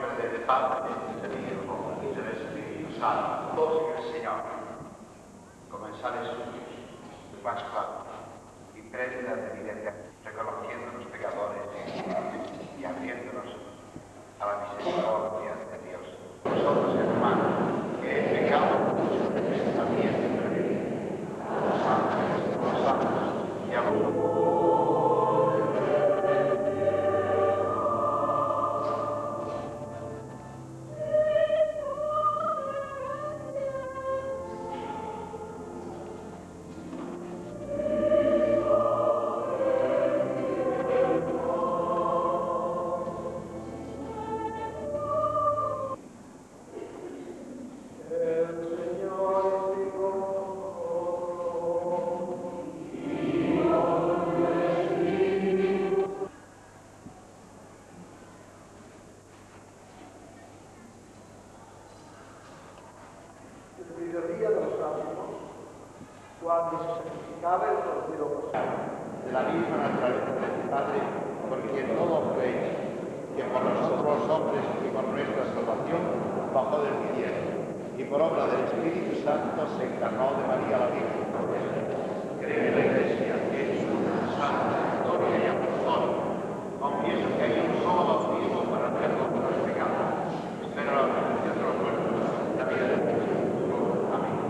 nombre del Padre, del Hijo y del Espíritu Santo, el Señor. Comenzare subito su Pascua y prenda de vida, reconociendo los pecadores y abriéndonos a la misericordia de Dios. Nosotros, hermanos, que el pecado también prevenir. Los santos y a vosotros. Cuando se sacrificaba el cordero de la misma naturaleza del Padre, porque todos veis que por nosotros los hombres y por nuestra salvación bajó del cielo, y por obra del Espíritu Santo se encarnó de María la Virgen. Creo en la Iglesia, que es una santa, católica y apostólica. Confieso que hay un solo bautismo para el perdón de los pecados. Espero la resurrección de los muertos, la vida del Cristo. Amén.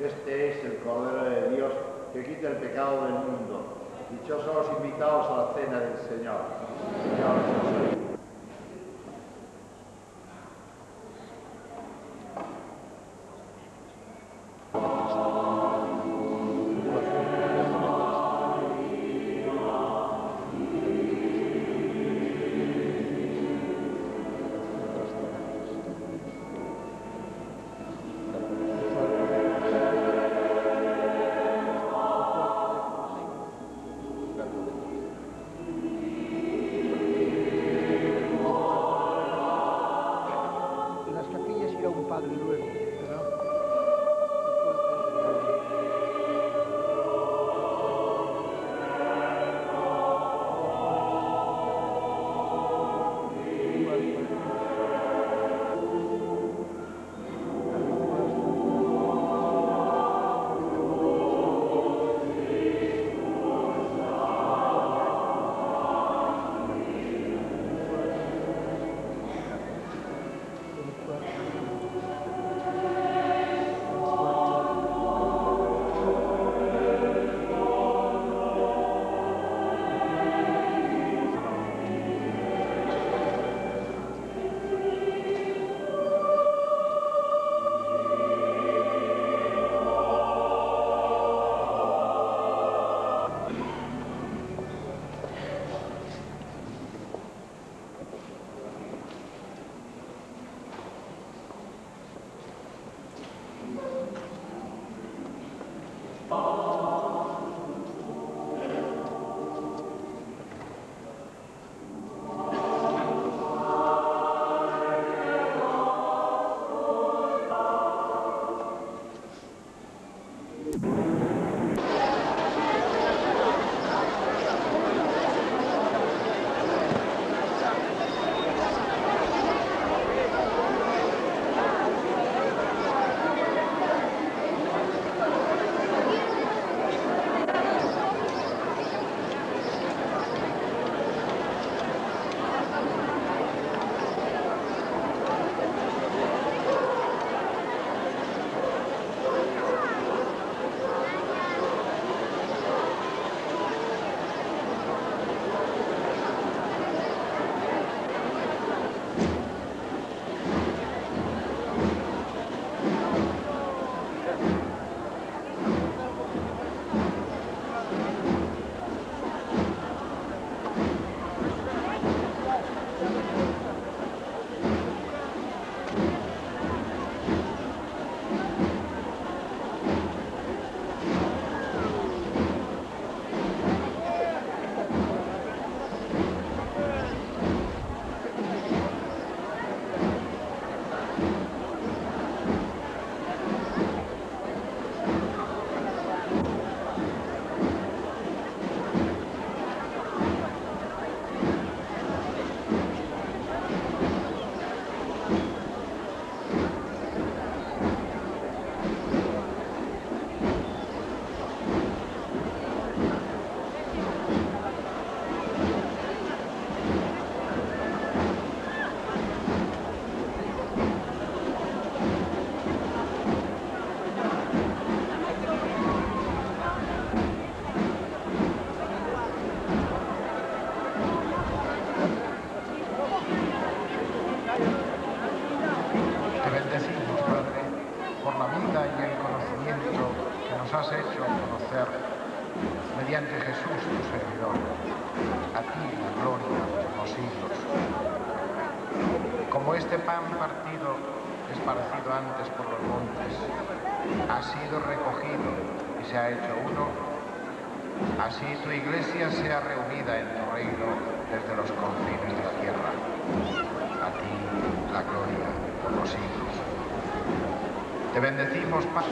Este es el Cordero de Dios que quita el pecado del mundo. Dichosos los invitados a la cena del Señor. Señor, mediante Jesús, tu servidor, a ti la gloria por los siglos. Como este pan partido, esparcido antes por los montes, ha sido recogido y se ha hecho uno, así tu iglesia sea reunida en tu reino desde los confines de la tierra. A ti la gloria por los siglos. Te bendecimos, Padre.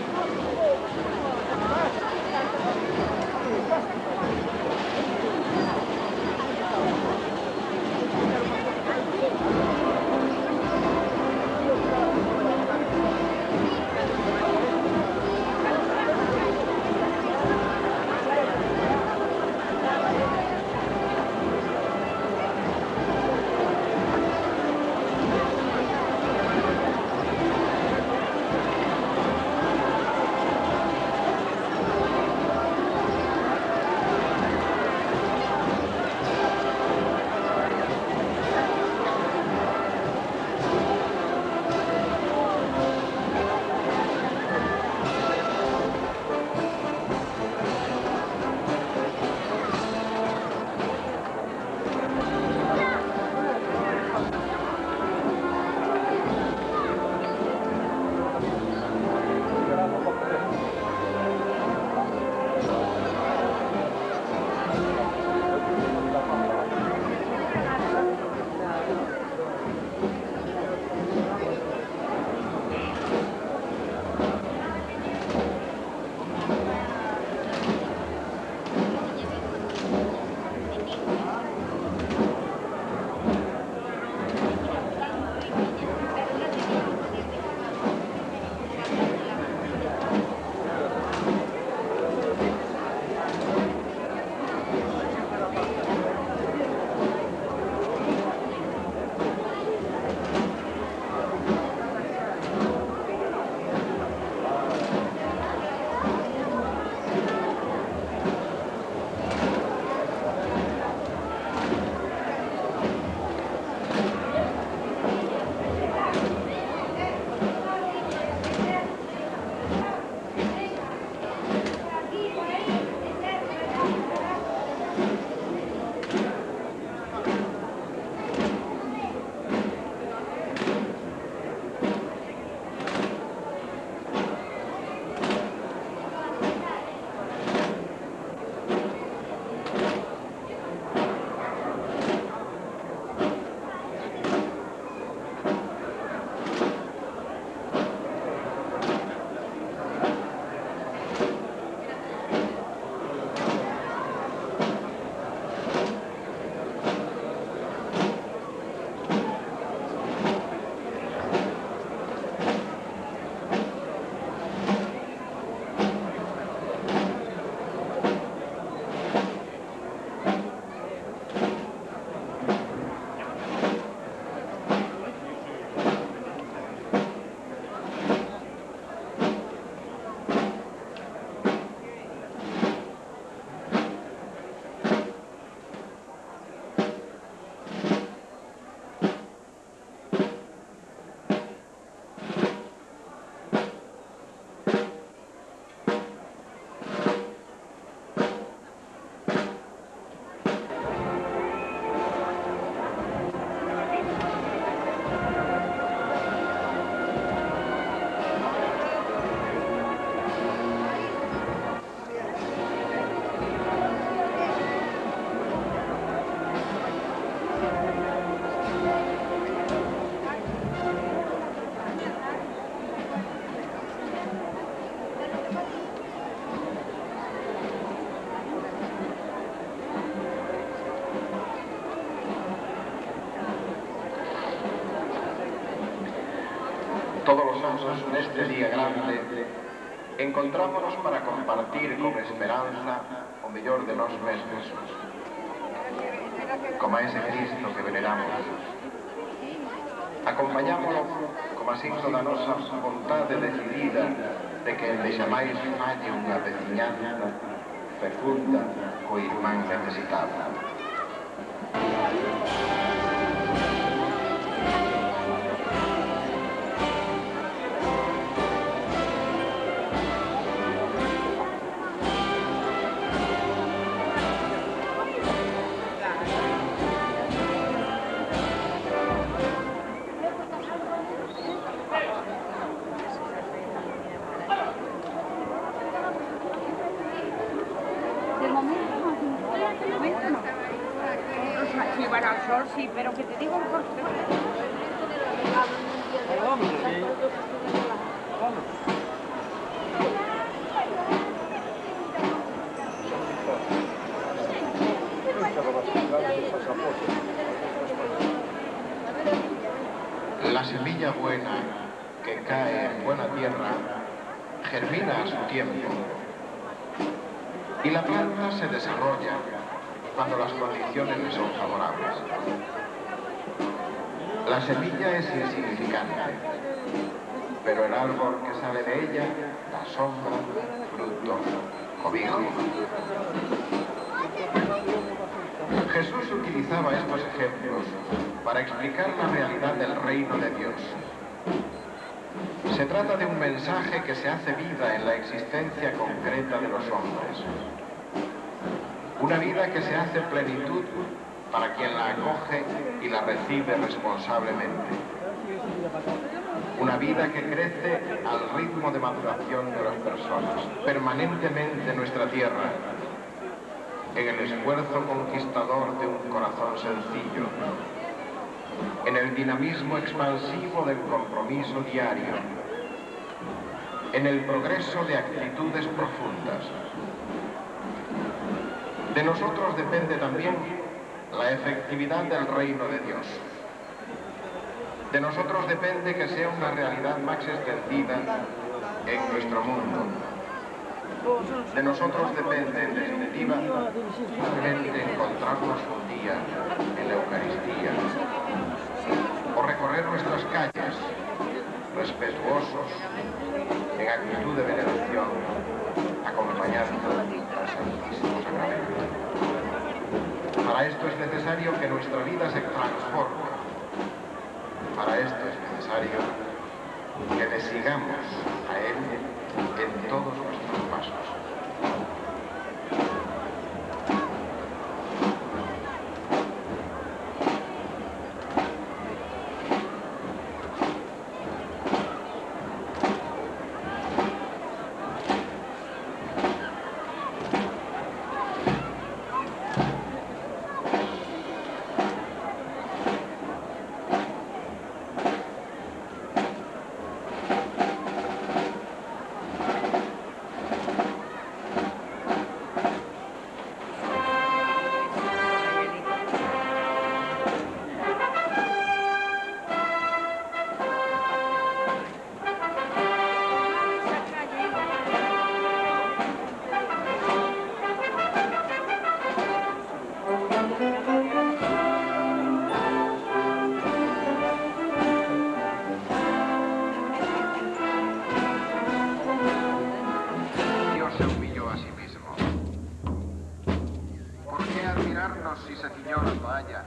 Todos los anos neste día grande encontrámonos para compartir con esperanza o mellor de nós mesmos, como a ese Cristo que veneramos. Acompañámoslo como a signo da nosa vontade decidida de que el de xamais falle unha veciñanza fecunda co irmán necesitado. Sí, pero que te digo un corte. Vamos, sí. Vamos. La semilla buena que cae en buena tierra germina a su tiempo y la planta se desarrolla cuando las condiciones le son favorables. La semilla es insignificante, pero el árbol que sale de ella da sombra, fruto, cobijo. Jesús utilizaba estos ejemplos para explicar la realidad del reino de Dios. Se trata de un mensaje que se hace vida en la existencia concreta de los hombres. Una vida que se hace plenitud para quien la acoge y la recibe responsablemente. Una vida que crece al ritmo de maduración de las personas, permanentemente en nuestra tierra, en el esfuerzo conquistador de un corazón sencillo, en el dinamismo expansivo del compromiso diario, en el progreso de actitudes profundas. De nosotros depende también la efectividad del reino de Dios. De nosotros depende que sea una realidad más extendida en nuestro mundo. De nosotros depende, en definitiva, simplemente encontrarnos un día en la Eucaristía o recorrer nuestras calles respetuosos, en actitud de veneración, acompañando al Santísimo Sacramento. Para esto es necesario que nuestra vida se transforme. Para esto es necesario que le sigamos a Él en todos nuestros pasos. Si se ciñó la toalla,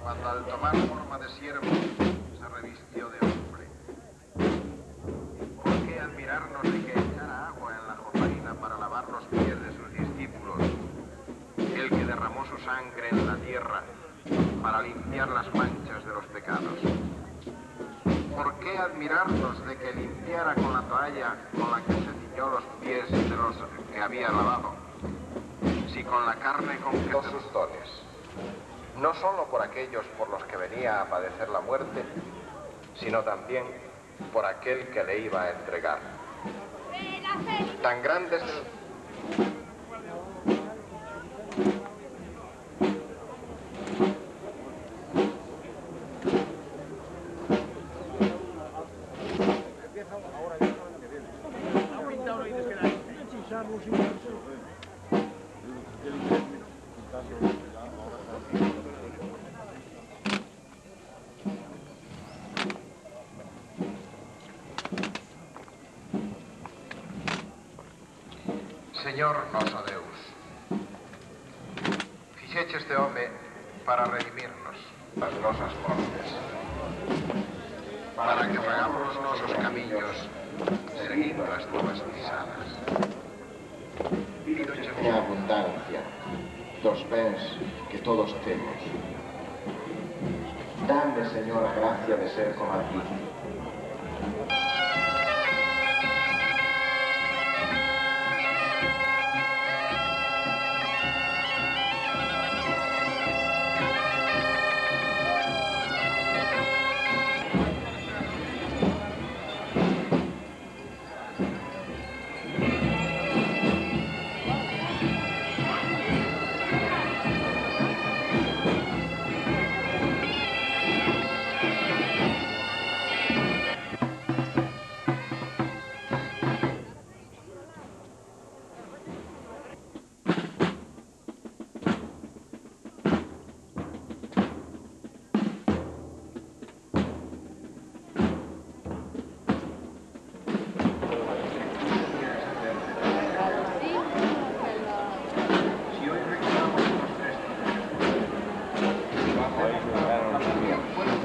cuando al tomar forma de siervo se revistió de hombre. ¿Por qué admirarnos de que echara agua en la jofaina para lavar los pies de sus discípulos, el que derramó su sangre en la tierra para limpiar las manchas de los pecados? ¿Por qué admirarnos de que limpiara con la toalla con la que se ciñó los pies de los que había lavado? Si con la carne conquistó sus dones, no solo por aquellos por los que venía a padecer la muerte, sino también por aquel que le iba a entregar. Tan grande es Señor noso Deus, fixeche este home para redimirnos las nosas mortes, para que fagamos os nosos camiños seguindo as túas pisadas. Pídoche a abundancia dos bens que todos temos. Dame, Señor, a gracia de ser como a ti.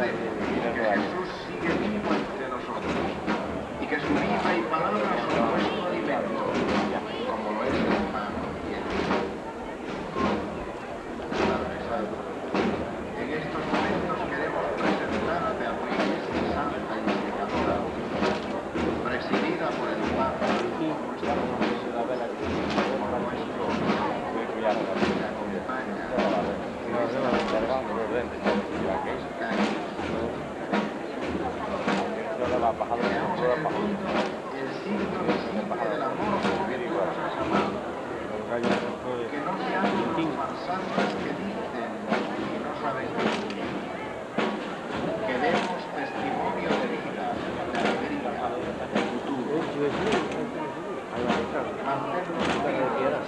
fe que Jesús sigue vivo entre nosotros y que su vida y palabra son nuestro alimento, como lo es el pan y el vino. Padre Santo, en estos momentos queremos presentarte a tu Iglesia Santa y Pecadora, presidida por el Papa, nuestro que acompaña el signo visible del amor con que tú nos has amado. Que no seamos los farsantes que dicen y no saben vivir. Que demos testimonio de vida, de alegría, de futuro. Manténnos unidos.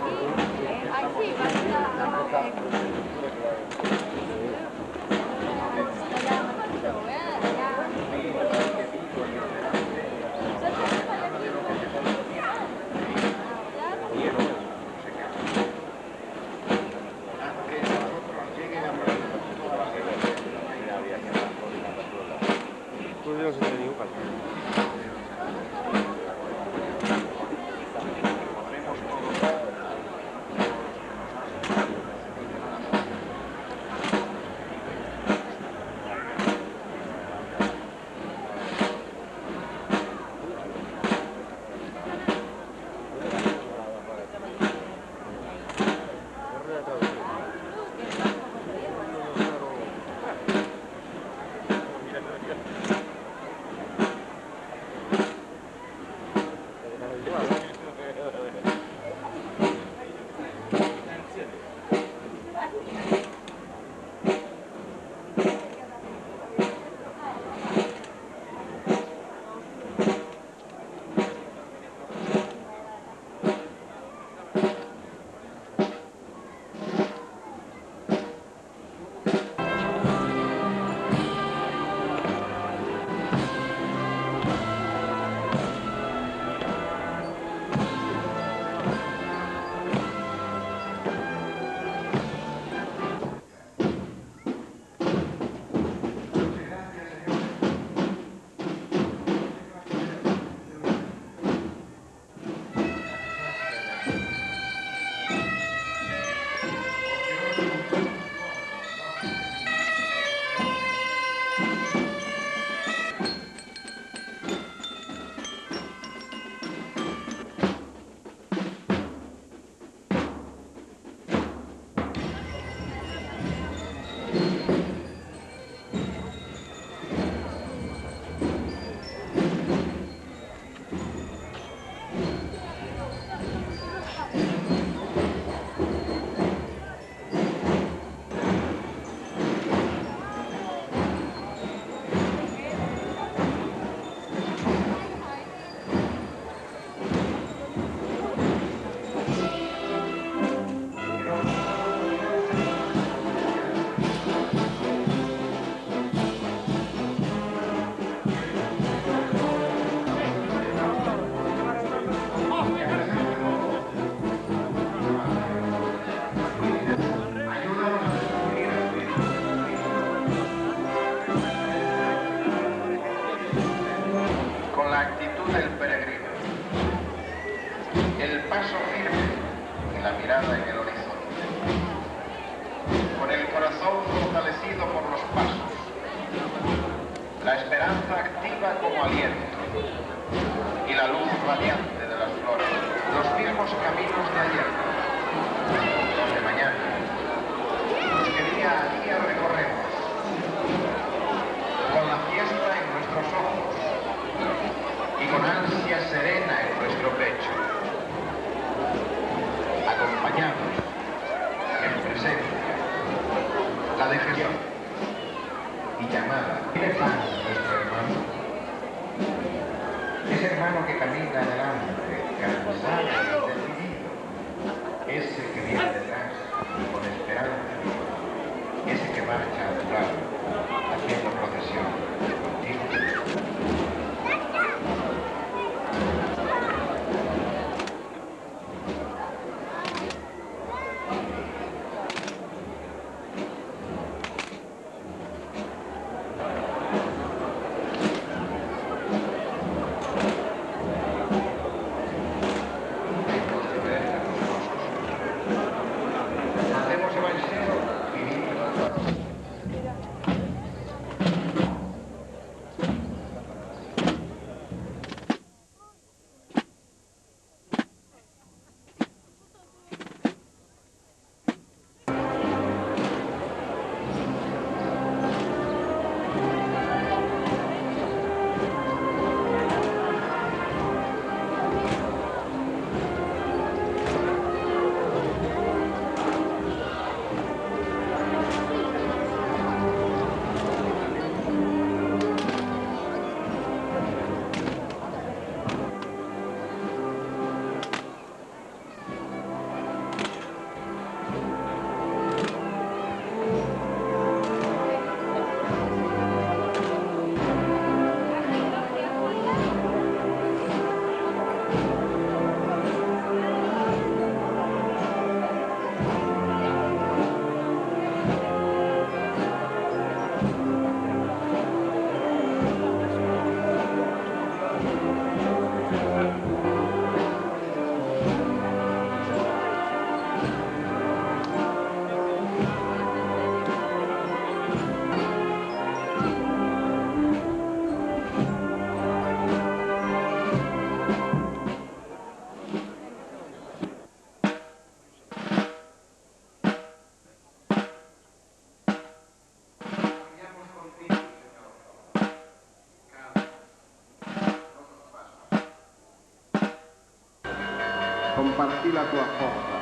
compartí la tua forza.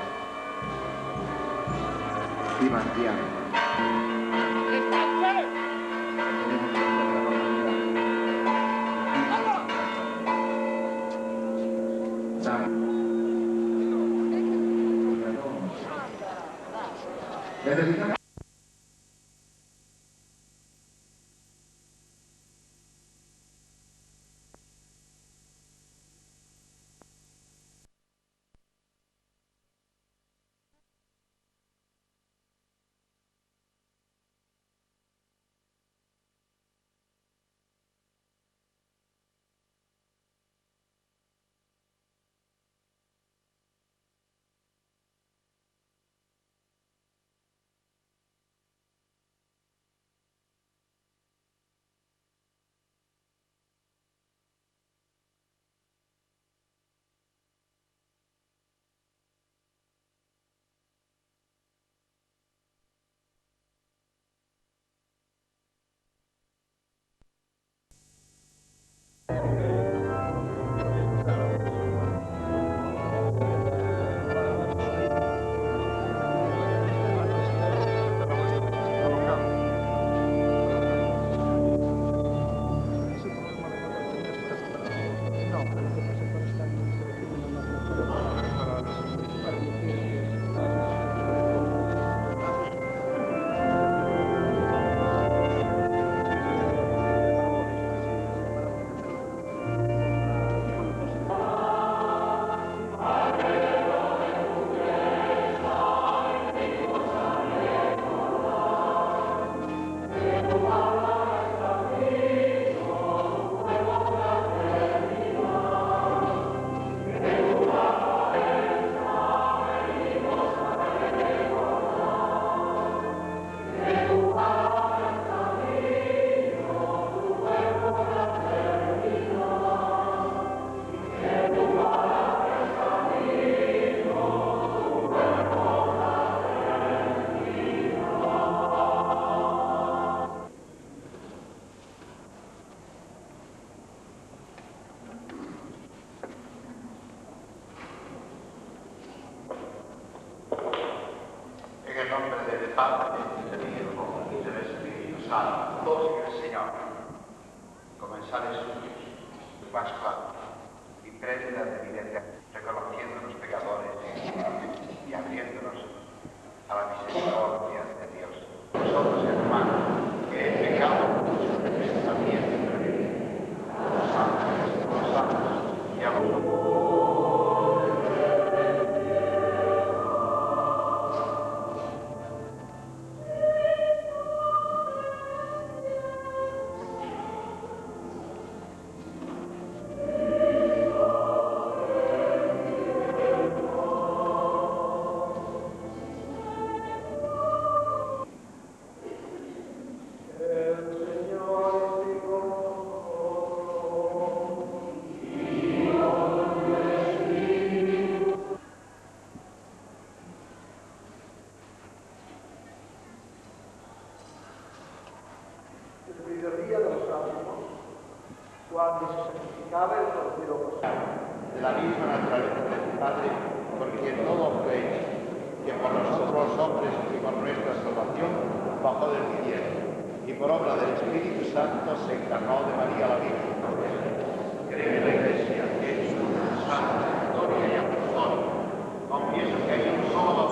Ti mantiamo. Necesitamos Padre, del Hijo y del Espíritu Santo, el Señor, comenzar estudios de Pascua y prenda de vida eterna, reconociendo los pecadores y abriéndonos a la misericordia de Dios. Nosotros, hermanos, que el pecado mucho de pensamiento y prevenir, los santos y a vosotros. Cuando se sacrificaba el Cordero Pascual. De la misma naturaleza del Padre, porque todo fue hecho, que por nosotros los hombres y por nuestra salvación bajó del cielo, y por obra del Espíritu Santo se encarnó de María la Virgen. Creo en la Iglesia, que es una santa, católica y apostólica. Confieso que hay un solo